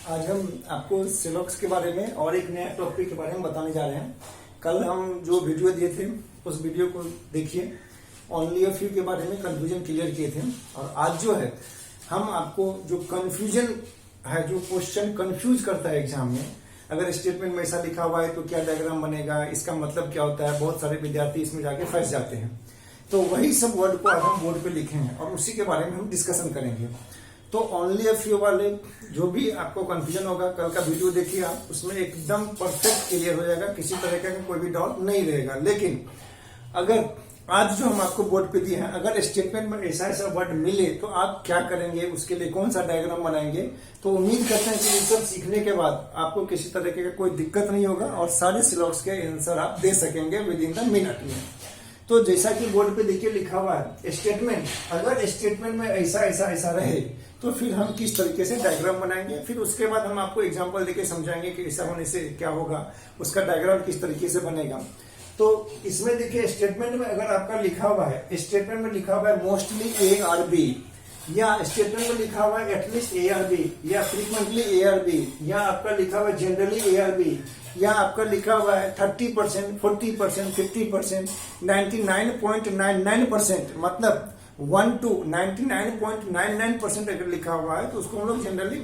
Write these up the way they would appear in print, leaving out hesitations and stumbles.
आज हम आपको सिलॉक्स के बारे में और एक नया टॉपिक के बारे में बताने जा रहे हैं। कल हम जो वीडियो दिए थे उस वीडियो को देखिए, ओनली अ फ्यू के बारे में कंफ्यूजन क्लियर किए थे। और आज जो है हम आपको जो कंफ्यूजन है, जो क्वेश्चन कंफ्यूज करता है एग्जाम में, अगर स्टेटमेंट में ऐसा लिखा हुआ है तो क्या डायग्राम बनेगा, इसका मतलब क्या होता है, बहुत सारे विद्यार्थी इसमें जाके फंस जाते हैं। तो वही सब वर्ड को आज हम बोर्ड पे लिखेंगे और उसी के बारे में हम डिस्कशन करेंगे। तो ओनली अ फ्यू वाले जो भी आपको कंफ्यूजन होगा, कल का वीडियो देखिए आप, उसमें एकदम परफेक्ट क्लियर हो जाएगा, किसी तरह का कोई भी डाउट नहीं रहेगा। लेकिन अगर आज जो हम आपको बोर्ड पे दिए हैं, अगर स्टेटमेंट में ऐसा ऐसा वर्ड मिले तो आप क्या करेंगे, उसके लिए कौन सा डायग्राम बनाएंगे। तो उम्मीद करते हैं कि ये सब सीखने के बाद आपको किसी तरह का कोई दिक्कत नहीं होगा और सारे सिलॉक्स के आंसर आप दे सकेंगे विद इन द मिनट में। तो जैसा कि बोर्ड पे देखिए लिखा हुआ है स्टेटमेंट, अगर स्टेटमेंट में ऐसा ऐसा ऐसा रहे तो फिर हम किस तरीके से डायग्राम बनाएंगे, फिर उसके बाद हम आपको एग्जांपल देके समझाएंगे कि ऐसा होने से क्या होगा, उसका डायग्राम किस तरीके से बनेगा। तो इसमें देखिए स्टेटमेंट में अगर आपका लिखा हुआ है, स्टेटमेंट में लिखा हुआ है मोस्टली ए आर बी, या स्टेटमेंट में लिखा हुआ है एटलीस्ट ए आर बी, या फ्रीक्वेंटली ए आर बी, या आपका लिखा हुआ है जनरली ए आर बी, या आपका लिखा हुआ है 30%, 40%, 50%, 99.99%, मतलब 1 to 99.99% अगर लिखा हुआ है तो उसको हम लोग जनरली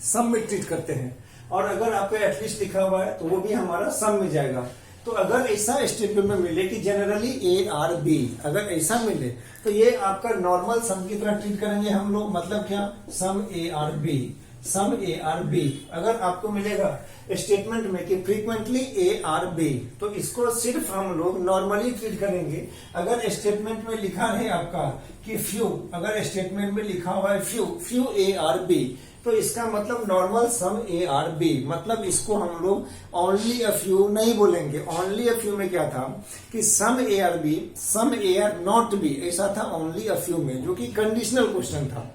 सम में ट्रीट करते हैं। और अगर आपका एटलीस्ट लिखा हुआ है तो वो भी हमारा सम में जाएगा। तो अगर ऐसा स्टेटमेंट में मिले कि जनरली ए आर बी, अगर ऐसा मिले तो ये आपका नॉर्मल सम की तरह ट्रीट करेंगे हम लोग। मतलब क्या, some A are B, some A are B. अगर आपको मिलेगा स्टेटमेंट में कि फ्रीक्वेंटली ए आर बी, तो इसको सिर्फ हम लोग नॉर्मली ट्रीट करेंगे। अगर स्टेटमेंट में लिखा है आपका कि फ्यू, अगर स्टेटमेंट में लिखा हुआ है few, few A are B, तो इसका मतलब normal some A are B, मतलब इसको हम लोग ओनली अ फ्यू नहीं बोलेंगे। ओनली अ फ्यू में क्या था कि some A are B, some A are not B, ऐसा था ओनली अ फ्यू में, जो कि कंडीशनल क्वेश्चन था।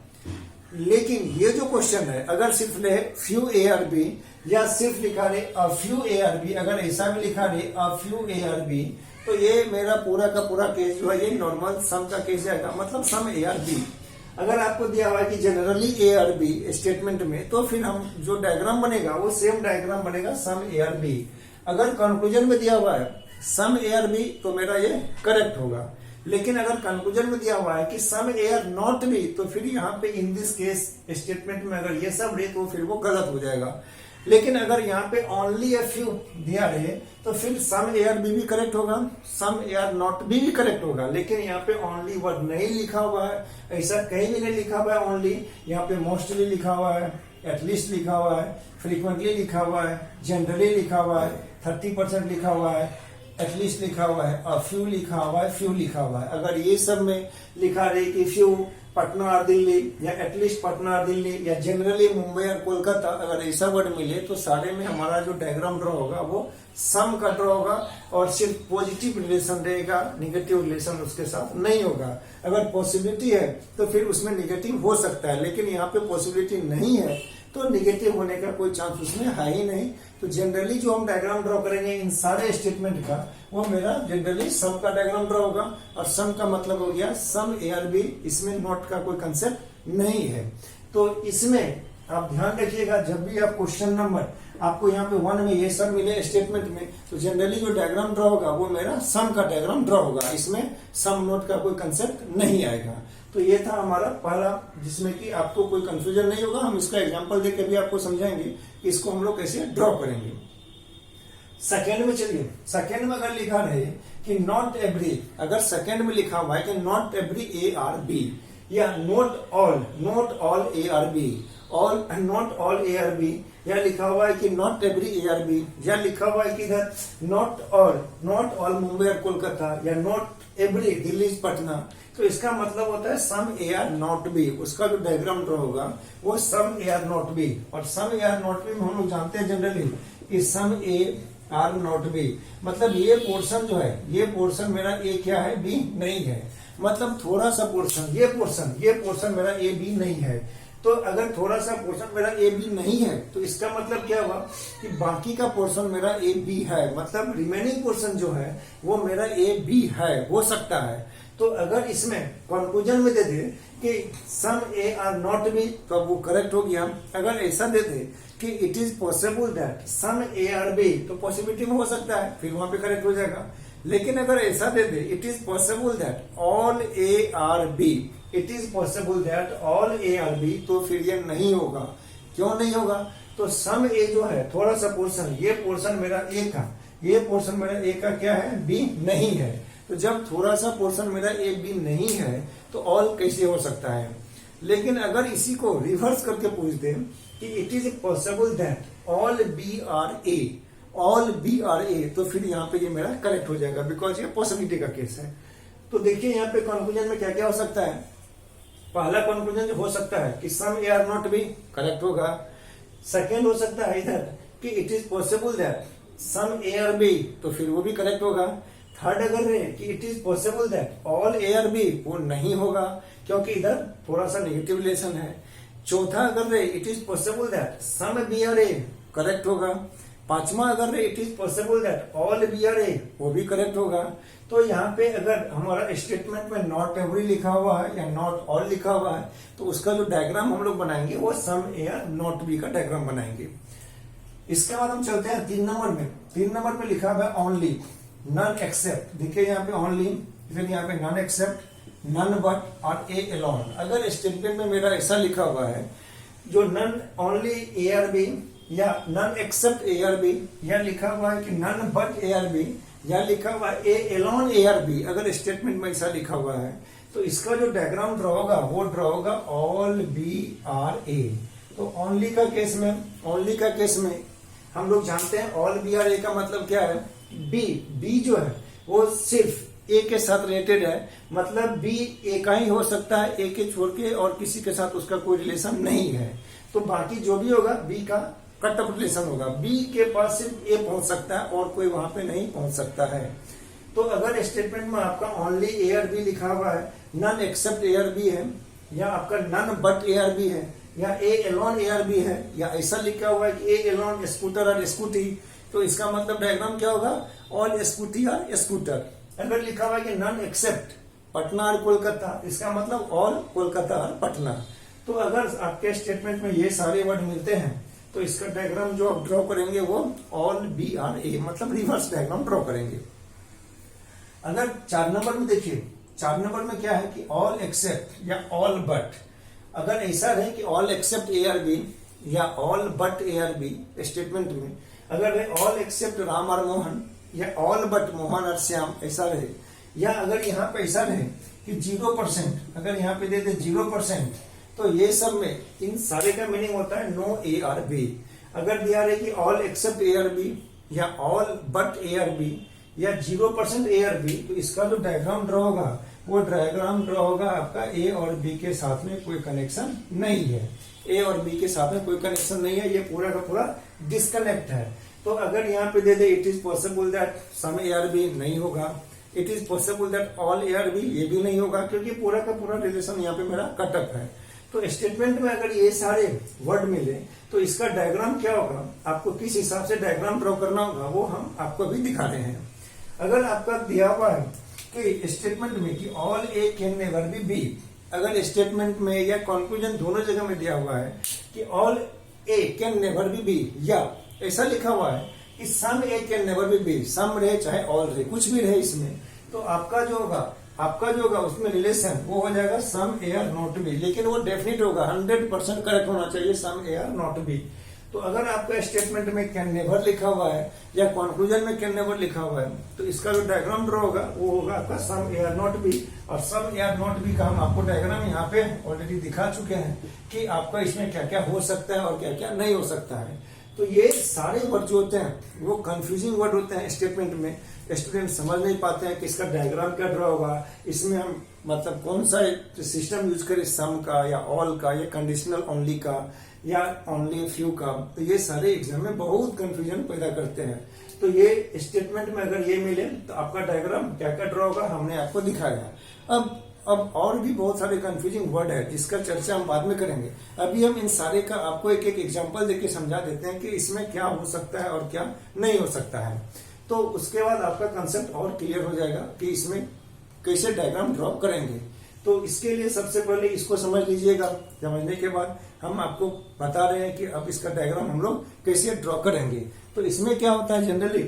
लेकिन ये जो क्वेश्चन है, अगर सिर्फ ले फ्यू ए आर बी, या सिर्फ लिखा रहे a few A are B, अगर ऐसा भी लिखा रहे a few A are B, तो ये मेरा पूरा का पूरा केस जो है ये नॉर्मल सम का केस जाएगा, मतलब सम ए आर बी। अगर आपको दिया हुआ है कि generally A are B statement में, तो फिर हम जो डायग्राम बनेगा वो सेम डायग्राम बनेगा सम ए आर बी। अगर कंक्लूजन में दिया हुआ है सम ए आर बी तो मेरा ये करेक्ट होगा। लेकिन अगर कंक्लूजन में दिया हुआ है कि some A are not B, तो फिर यहाँ पे इन दिस केस स्टेटमेंट में अगर ये सब रहे तो फिर वो गलत हो जाएगा। लेकिन अगर यहाँ पे ओनली अ फ्यू दिया रहे तो फिर सम ए आर बी भी करेक्ट होगा, some A are not B भी करेक्ट होगा। लेकिन यहाँ पे ओनली वर्ड नहीं लिखा हुआ है, ऐसा कहीं भी नहीं लिखा हुआ है ओनली। यहाँ पे मोस्टली लिखा हुआ है, एटलीस्ट लिखा हुआ है, फ्रीक्वेंटली लिखा हुआ है, जनरली लिखा हुआ है, 30% लिखा हुआ है, एटलीस्ट लिखा हुआ है, और फ्यू लिखा हुआ है, फ्यू लिखा हुआ है। अगर ये सब में लिखा रहे कि फ्यू पटना और दिल्ली, या एटलीस्ट पटना और दिल्ली, या जनरली मुंबई और कोलकाता, अगर ऐसा वर्ड मिले तो सारे में हमारा जो डायग्राम ड्रॉ होगा वो सम का ड्रॉ होगा, और सिर्फ पॉजिटिव रिलेशन रहेगा, निगेटिव रिलेशन उसके साथ नहीं होगा। अगर पॉसिबिलिटी है तो फिर उसमें निगेटिव हो सकता है, लेकिन यहाँ पे पॉसिबिलिटी नहीं है तो निगेटिव होने का कोई चांस उसमें है ही नहीं। तो जनरली जो हम डायग्राम ड्रॉ करेंगे इन सारे स्टेटमेंट का, वो मेरा जनरली सम का डायग्राम ड्रॉ होगा। और सम का मतलब हो गया सम ए आर बी, इसमें नॉट का कोई कंसेप्ट नहीं है। तो इसमें आप ध्यान रखिएगा, जब भी आप क्वेश्चन नंबर आपको यहाँ पे 1 में ये सब मिले स्टेटमेंट में, तो जनरली जो डायग्राम ड्रॉ होगा वो मेरा सम का डायग्राम ड्रॉ होगा, इसमें सम नोट का कोई कंसेप्ट नहीं आएगा। तो ये था हमारा पहला, जिसमें कि आपको कोई कंफ्यूजन नहीं होगा। हम इसका एग्जांपल देके भी आपको समझाएंगे कि इसको हम लोग कैसे ड्रॉ करेंगे। सेकेंड में चलिए, सेकेंड में अगर लिखा रहे कि नॉट एवरी, अगर सेकेंड में लिखा हुआ है कि not every A are B, या not all A are B, all not all A are B, या लिखा हुआ है कि not every A are B, या लिखा हुआ है कि इधर नॉट ऑल मुंबई और कोलकाता, या नॉट एवरी दिल्ली पटना, तो इसका मतलब होता है सम ए आर नॉट बी। उसका जो डायग्राम ड्रॉ होगा वो सम ए आर नॉट बी। और सम ए आर नॉट बी में हम लोग जानते हैं जनरली कि some A are not B, मतलब ये पोर्शन जो है, ये पोर्शन मेरा ए क्या है, बी नहीं है। मतलब थोड़ा सा पोर्शन, ये पोर्शन मेरा ए बी नहीं है। तो अगर थोड़ा सा पोर्शन मेरा ए बी नहीं है तो इसका मतलब क्या हुआ कि बाकी का पोर्शन मेरा ए बी है, मतलब रिमेनिंग पोर्शन जो है वो मेरा ए बी है, हो सकता है। तो अगर इसमें कंक्लूजन में दे दे कि some A are not B, तो अब वो करेक्ट हो गया। अगर ऐसा दे दे कि it is possible that some A are B, तो पॉसिबिलिटी में हो सकता है, फिर वहां पे करेक्ट हो जाएगा। लेकिन अगर ऐसा दे दे it is possible that all A are B, it is possible that all A are B, तो फिर ये नहीं होगा। क्यों नहीं होगा? तो सम ए जो है, थोड़ा सा पोर्शन, ये पोर्शन मेरा ए का, ये पोर्शन मेरा ए का क्या है? बी नहीं है। तो जब थोड़ा सा पोर्शन मेरा ए बी नहीं है तो ऑल कैसे हो सकता है? लेकिन अगर इसी को रिवर्स करके पूछ दे कि it is possible that all B are A, all B are A, तो फिर यहाँ पे ये मेरा करेक्ट हो जाएगा, बिकॉज ये पॉसिबिलिटी का केस है। तो देखिए यहाँ पे कंक्लूजन में क्या क्या हो सकता है। पहला कंक्लूजन जो हो सकता है कि some A are not B, correct होगा। सेकेंड हो सकता है इधर कि it is possible that some A are B, तो फिर वो भी करेक्ट होगा। थर्ड अगर है कि it is possible that all A are B, वो नहीं होगा क्योंकि इधर थोड़ा सा नेगेटिव रिलेशन है। चौथा अगर है it is possible that some B are A, correct होगा। पांचवा अगर है it is possible that all B are A, वो भी करेक्ट होगा। तो यहाँ पे अगर हमारा स्टेटमेंट में नॉट एवरी लिखा हुआ है या नॉट ऑल लिखा हुआ है, तो उसका जो डायग्राम हम लोग बनाएंगे वो सम ए आर नॉट बी का डायग्राम बनाएंगे। इसके बाद हम चलते हैं 3 नंबर में। 3 नंबर में लिखा हुआ है ओनली, नन एक्सेप्ट। देखिए यहाँ पे ओनली, फिर यहाँ पे नन एक्सेप्ट, नन बट और ए अलोन। अगर स्टेटमेंट में मेरा ऐसा लिखा हुआ है जो none only A are B या none except A are B, या लिखा हुआ है कि none but A are B, या लिखा हुआ है A alone A are B, अगर स्टेटमेंट में ऐसा लिखा हुआ है तो इसका जो डायग्राम ड्रॉ होगा वो ड्रॉ होगा ऑल बी आर ए। तो ओनली का केस में, ओनली का केस में हम लोग जानते हैं ऑल बी आर ए का मतलब क्या है? बी, बी जो है वो सिर्फ ए के साथ रिलेटेड है, मतलब बी ए का ही हो सकता है, ए के छोड़ के और किसी के साथ उसका कोई रिलेशन नहीं है। तो बाकी जो भी होगा बी का कट ऑफ रिलेशन होगा, बी के पास सिर्फ ए पहुंच सकता है और कोई वहां पे नहीं पहुंच सकता है। तो अगर स्टेटमेंट में आपका ओनली ए आर बी लिखा हुआ है, none except A are B है, या आपका none but A are B है, या A alone A are B है, या ऐसा लिखा हुआ है कि ए अलोन स्कूटर और स्कूटी, तो इसका मतलब डायग्राम क्या होगा? ऑल स्कूटी और स्कूटर। अगर लिखा हुआ है कि नन एक्सेप्ट पटना और कोलकाता, इसका मतलब ऑल कोलकाता और पटना। तो अगर आपके स्टेटमेंट में ये सारे वर्ड मिलते हैं तो इसका डायग्राम जो आप ड्रॉ करेंगे वो ऑल बी आर ए, मतलब रिवर्स डायग्राम ड्रॉ करेंगे। अगर 4 नंबर में देखिए, 4 नंबर में क्या है कि ऑल एक्सेप्ट या ऑल बट, अगर ऐसा रहे कि all except A are B या all but A are B statement में, अगर है ऑल एक्सेप्ट राम और मोहन या ऑल बट मोहन और श्याम, ऐसा रहे, या अगर यहाँ पे ऐसा रहे कि 0%, अगर यहाँ पे दे दे 0%, तो ये सब में इन सारे का मीनिंग होता है नो ए आर बी। अगर दिया रहे कि all except A are B या all but A are B या 0% ए आर बी, तो इसका जो डायग्राम ड्रॉ होगा वो डायग्राम ड्रॉ होगा आपका ए और बी के साथ में कोई कनेक्शन नहीं है, ए और बी के साथ में कोई कनेक्शन नहीं है, ये पूरा का पूरा डिस्कनेक्ट है। तो अगर यहाँ पे दे दे it is possible that some A are B, नहीं होगा। It is possible that all A are B, ये भी नहीं होगा, क्योंकि पूरा का पूरा रिलेशन यहाँ पे मेरा कटअप है। तो स्टेटमेंट में अगर ये सारे वर्ड मिले तो इसका डायग्राम क्या होगा, आपको किस हिसाब से डायग्राम ड्रॉ करना होगा वो हम आपको अभी दिखा रहे हैं। अगर आपका दिया हुआ है कि स्टेटमेंट में कि all A can never be B, अगर स्टेटमेंट में या कंक्लूजन दोनों जगह में दिया हुआ है कि all A can never be B, या ऐसा लिखा हुआ है कि some A can never be B, some रहे चाहे ऑल रहे, कुछ भी रहे इसमें, तो आपका जो होगा उसमें रिलेशन वो हो जाएगा सम ए आर नॉट बी, लेकिन वो डेफिनेट होगा, 100% करेक्ट होना चाहिए सम ए आर नॉट बी। तो अगर आपका स्टेटमेंट में कैन नेवर लिखा हुआ है या कंक्लूजन में कैन नेवर लिखा हुआ है, तो इसका जो डायग्राम ड्रॉ होगा वो होगा आपका सम ए आर नॉट बी। और सम ए आर नॉट बी का हम आपको डायग्राम यहाँ पे ऑलरेडी दिखा चुके हैं कि आपका इसमें क्या क्या हो सकता है और क्या क्या नहीं हो सकता है। तो ये सारे वर्ड जो होते हैं वो कंफ्यूजिंग वर्ड होते हैं स्टेटमेंट में, स्टूडेंट समझ नहीं पाते हैं कि इसका डायग्राम क्या ड्रॉ होगा, इसमें हम मतलब कौन सा सिस्टम यूज करें, सम का या ऑल का या कंडीशनल ओनली का या ओनली फ्यू का। तो ये सारे एग्जाम में बहुत कंफ्यूजन पैदा करते हैं। तो ये स्टेटमेंट में अगर ये मिले तो आपका डायग्राम क्या क्या ड्रॉ होगा हमने आपको दिखाया। अब और भी बहुत सारे कंफ्यूजिंग वर्ड है जिसका चर्चा हम बाद में करेंगे। अभी हम इन सारे का आपको एक एक एग्जांपल देके समझा देते हैं कि इसमें क्या हो सकता है और क्या नहीं हो सकता है। तो उसके बाद आपका कंसेप्ट और क्लियर हो जाएगा कि इसमें कैसे डायग्राम ड्रॉ करेंगे। तो इसके लिए सबसे पहले इसको समझ लीजिएगा। समझने के बाद हम आपको बता रहे हैं कि अब इसका डायग्राम हम लोग कैसे ड्रॉ करेंगे। तो इसमें क्या होता है जनरली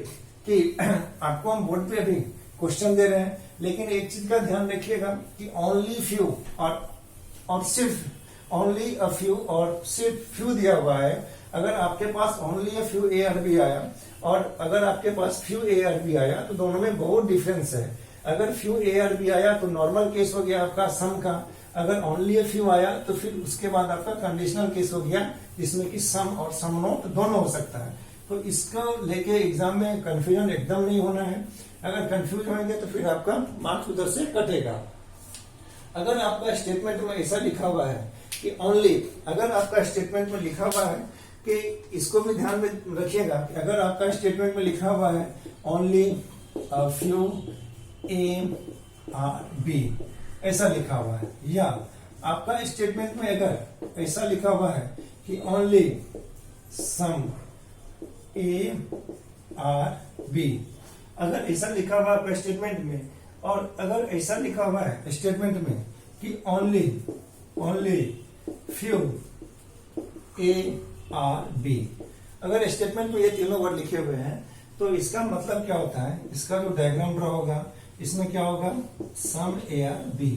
कि आपको हम बोर्ड पे अभी क्वेश्चन दे रहे हैं, लेकिन एक चीज का ध्यान रखिएगा कि ओनली फ्यू और सिर्फ ओनली अ फ्यू और सिर्फ फ्यू दिया हुआ है। अगर आपके पास only a few A are B आया और अगर आपके पास फ्यू ए आर बी आया तो दोनों में बहुत डिफरेंस है। अगर फ्यू ए आर बी आया तो नॉर्मल केस हो गया आपका सम का, अगर ओनली अ फ्यू आया तो फिर उसके बाद आपका कंडीशनल केस हो गया जिसमें कि सम और सम नॉट दोनों हो सकता है। तो इसको लेके एग्जाम में कंफ्यूजन एकदम नहीं होना है। अगर कंफ्यूज होंगे तो फिर आपका मार्क्स उधर से कटेगा। अगर आपका स्टेटमेंट में ऐसा लिखा हुआ है कि ओनली, अगर आपका स्टेटमेंट में लिखा हुआ है कि इसको भी ध्यान में रखिएगा कि अगर आपका स्टेटमेंट में लिखा हुआ है only a few A are B ऐसा लिखा हुआ है, या आपका स्टेटमेंट में अगर ऐसा लिखा हुआ है कि only some A are B, अगर ऐसा लिखा हुआ है स्टेटमेंट में, और अगर ऐसा लिखा हुआ है स्टेटमेंट में कि only few A are B, अगर स्टेटमेंट में ये तीनों वर्ड लिखे हुए हैं तो इसका मतलब क्या होता है, इसका जो डायग्राम ड्रॉ होगा इसमें क्या होगा some A are B,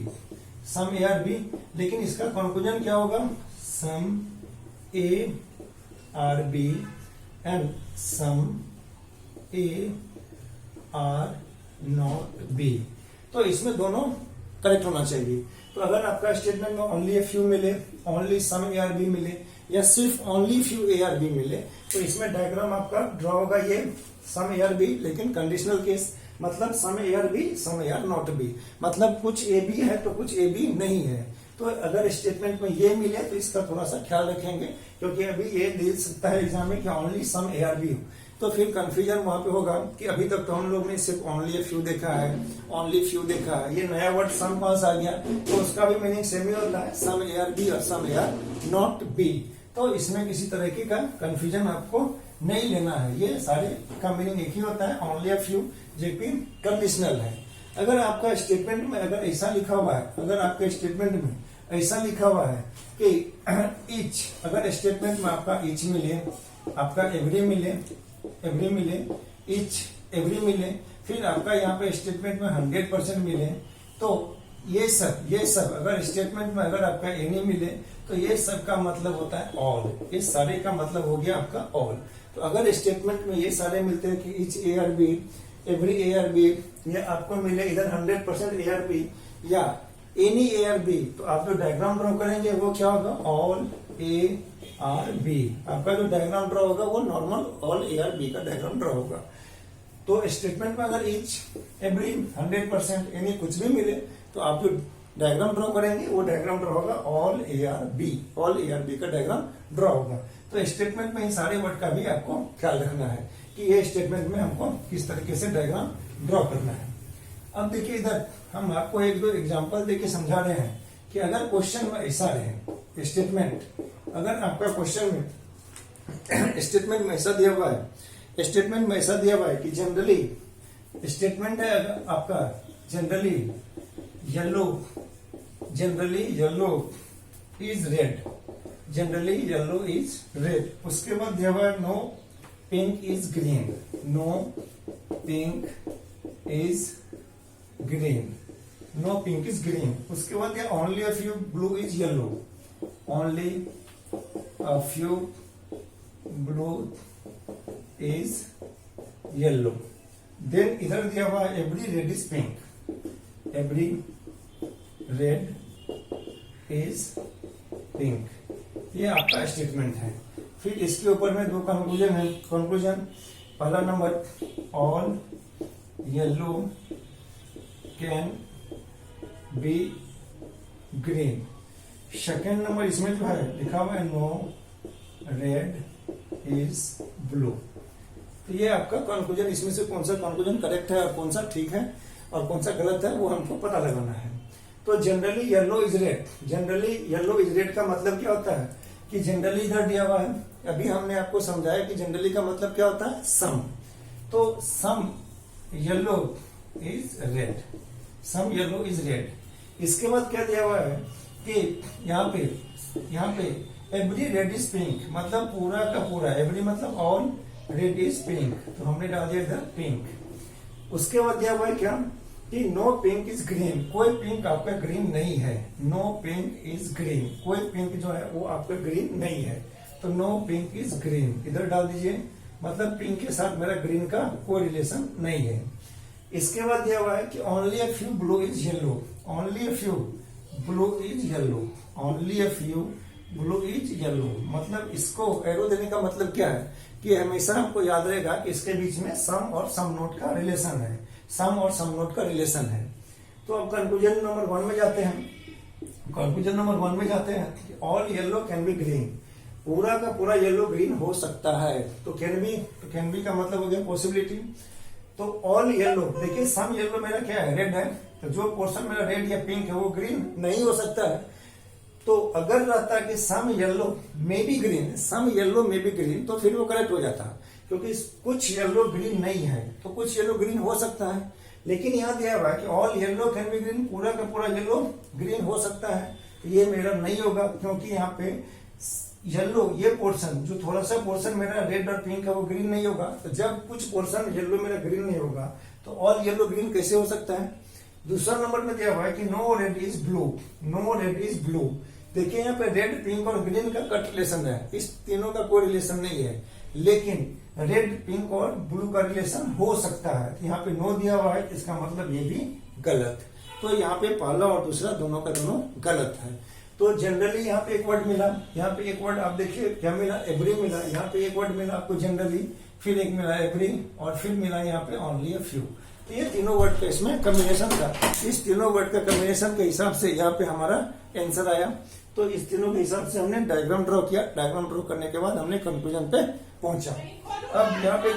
some A are B, लेकिन इसका कंक्लूजन क्या होगा some A are B and some A are not B. तो इसमें दोनों करेक्ट होना चाहिए। तो अगर आपका स्टेटमेंट में ओनली ए फ्यू मिले, only some A are B मिले, या सिर्फ only few A are B मिले, तो इसमें डायग्राम आपका ड्रॉ होगा ये सम ए आर बी, लेकिन कंडीशनल केस, मतलब some A are B some A are not B, मतलब कुछ ए बी है तो कुछ ए बी नहीं है। तो अगर स्टेटमेंट में ये मिले तो इसका थोड़ा सा ख्याल रखेंगे, क्योंकि अभी ये दे सकता है एग्जाम में कि only some A are B हो, तो फिर कंफ्यूजन वहां पे होगा कि अभी तक तो हम लोग ने सिर्फ ओनली ए फ्यू देखा है, ओनली फ्यू देखा है, ये नया वर्ड सम पास आ गया तो उसका भी मीनिंग सेम ही होता है, सम ए आर बी और सम ए आर नॉट बी। तो इसमें किसी तरीके का कंफ्यूजन आपको नहीं लेना है, ये सारे का मीनिंग एक ही होता है, only a few, JP conditional है। अगर आपका स्टेटमेंट में अगर ऐसा लिखा हुआ है, अगर आपके स्टेटमेंट में ऐसा लिखा हुआ है कि ईच, अगर स्टेटमेंट में आपका ईच मिले, आपका एवरी मिले, ईच एवरी मिले, फिर आपका यहाँ पे स्टेटमेंट में 100% मिले, तो ये सब अगर स्टेटमेंट में अगर आपका एनी मिले तो ये सब का मतलब होता है ऑल, ये सारे का मतलब हो गया आपका ऑल। तो अगर स्टेटमेंट में ये सारे मिलते हैं कि each A are B, every A are B, या आपको मिले इधर 100% ए आर बी या एनी ए आर बी, तो आप जो डायग्राम ड्रॉ करेंगे वो क्या होगा ऑल ए आर बी। आपका जो डायग्राम ड्रॉ होगा वो normal all A are B का डायग्राम ड्रॉ होगा। तो स्टेटमेंट में अगर ईच एवरी 100% एनी कुछ भी मिले तो आप जो डायग्राम ड्रॉ करेंगे वो डायग्राम ड्रॉ होगा all A are B, all A are B का डायग्राम ड्रॉ होगा। तो स्टेटमेंट में इन सारे वर्ड का भी आपको ख्याल रखना है कि ये स्टेटमेंट में हमको किस तरीके से डायग्राम ड्रॉ करना है। अब देखिए इधर हम आपको एक दो एग्जांपल देके समझा रहे हैं कि अगर क्वेश्चन में ऐसा रहे स्टेटमेंट, अगर आपका क्वेश्चन में स्टेटमेंट में ऐसा दिया हुआ है, स्टेटमेंट में ऐसा दिया हुआ है कि जनरली स्टेटमेंट है आपका generally yellow is red, generally yellow is red, उसके बाद दिया हुआ है no pink is green, no pink is green, no pink is green, उसके बाद दिया only a few blue is yellow, only a few blue is yellow, then इधर दिया हुआ है every red is pink, every red is pink, ये आपका statement है। फिर इसके ऊपर में दो कंक्लूजन है। कंक्लूजन पहला number all yellow can be green, second number इसमें जो है लिखा हुआ है नो रेड इज ब्लू। तो ये आपका कंक्लूजन, इसमें से कौन सा कंक्लूजन करेक्ट है और कौन सा ठीक है और कौन सा गलत है वो हमको पता लगाना है। तो generally yellow is red, generally yellow is red का मतलब क्या होता है कि जनरली इधर दिया हुआ है, अभी हमने आपको समझाया कि जनरली का मतलब क्या होता है सम, तो some yellow is red, some yellow is red, इसके बाद क्या दिया हुआ है कि यहाँ पे एवरी रेड इज पिंक, मतलब पूरा का पूरा, एवरी मतलब ऑल रेड इज पिंक, तो हमने डाल दिया इधर पिंक। उसके बाद दिया हुआ है क्या कि नो पिंक इज ग्रीन, कोई पिंक आपका ग्रीन नहीं है, नो पिंक इज ग्रीन, कोई पिंक जो है वो आपका ग्रीन नहीं है, तो नो पिंक इज ग्रीन इधर डाल दीजिए, मतलब पिंक के साथ मेरा ग्रीन का कोई रिलेशन नहीं है। इसके बाद दिया हुआ है कि only a few blue is yellow, only a few blue is yellow, only a few blue is yellow, मतलब इसको एरो देने का मतलब क्या है कि हमेशा हमको याद रहेगा कि इसके बीच में सम और सम नोट का रिलेशन है, सम और सम नोट का रिलेशन है। तो अब कंक्लूजन नंबर 1 में जाते हैं, कंक्लूजन नंबर 1 में जाते हैं, all yellow can be green, पूरा का पूरा येलो ग्रीन हो सकता है, तो कैन बी का मतलब हो गया पॉसिबिलिटी। तो ऑल येलो, देखिए सम येलो मेरा क्या है, रेड है, तो जो पोर्शन मेरा रेड या पिंक है वो ग्रीन नहीं हो सकता है। तो अगर रहता कि some yellow may be green, some yellow may be green, तो फिर वो करेक्ट हो जाता, क्योंकि कुछ येलो ग्रीन नहीं है, तो कुछ येलो ग्रीन हो सकता है। लेकिन यहाँ दिया हुआ है कि all yellow can be green, पूरा का पूरा येलो ग्रीन हो सकता है, तो ये मेरा नहीं होगा, क्योंकि यहाँ पे येलो ये पोर्शन जो थोड़ा सा पोर्शन मेरा रेड और पिंक है वो ग्रीन नहीं होगा, तो जब कुछ पोर्शन येलो मेरा ग्रीन नहीं होगा तो ऑल येलो ग्रीन कैसे हो सकता है। दूसरा नंबर में दिया हुआ है कि no red is blue, no red is blue, देखिए यहाँ पे रेड पिंक और ग्रीन का कट रिलेशन है, इस तीनों का कोई रिलेशन नहीं है, लेकिन रेड पिंक और ब्लू का रिलेशन हो सकता है, यहाँ पे नो दिया हुआ है, इसका मतलब ये भी गलत। तो यहाँ पे पहला और दूसरा दोनों का दोनों गलत है। तो जनरली यहाँ पे एक वर्ड मिला, यहाँ पे एक वर्ड आप देखिए क्या मिला, एवरी मिला, यहाँ पे एक वर्ड मिला आपको जनरली, फिर एक मिला एवरी, और फिर मिला यहाँ पे ओनली अ फ्यू। तो ये तीनों वर्ड का इसमें कॉम्बिनेशन था, इस तीनों वर्ड का कॉम्बिनेशन के हिसाब से यहाँ पे हमारा आंसर आया। तो इस तीनों के हिसाब से हमने डायग्राम ड्रॉ किया, डायग्राम ड्रॉ करने के बाद हमने कंक्लूजन पे पहुंचा। अब यहाँ पे